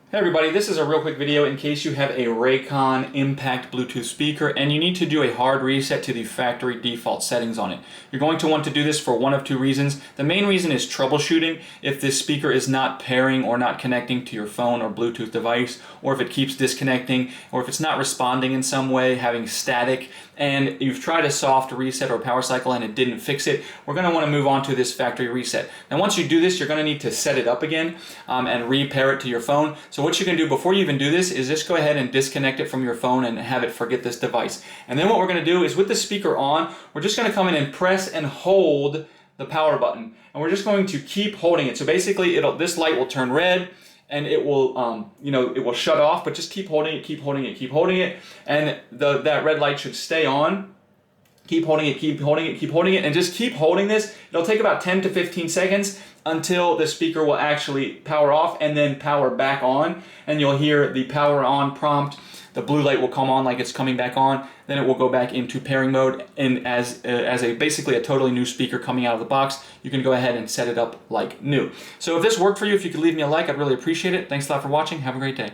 Hey everybody, this is a real quick video in case you have a Raycon Impact Bluetooth speaker and you need to do a hard reset to the factory default settings on it. You're going to want to do this for one of two reasons. The main reason is troubleshooting. If this speaker is not pairing or not connecting to your phone or Bluetooth device, or if it keeps disconnecting, or if it's not responding in some way, having static, and you've tried a soft reset or power cycle and it didn't fix it, we're going to want to move on to this factory reset. Now once you do this, you're going to need to set it up again and repair it to your phone. So what you can do before you even do this is just go ahead and disconnect it from your phone and have it forget this device. And then what we're going to do is with the speaker on, we're just going to come in and press and hold the power button. And we're just going to keep holding it. So basically this light will turn red and it will, it will shut off, but just keep holding it, keep holding it, keep holding it. And that red light should stay on. Keep holding it, keep holding it, keep holding it, and just keep holding this. It'll take about 10 to 15 seconds until the speaker will actually power off and then power back on. And you'll hear the power on prompt. The blue light will come on like it's coming back on. Then it will go back into pairing mode. And as basically a totally new speaker coming out of the box, you can go ahead and set it up like new. So if this worked for you, if you could leave me a like, I'd really appreciate it. Thanks a lot for watching. Have a great day.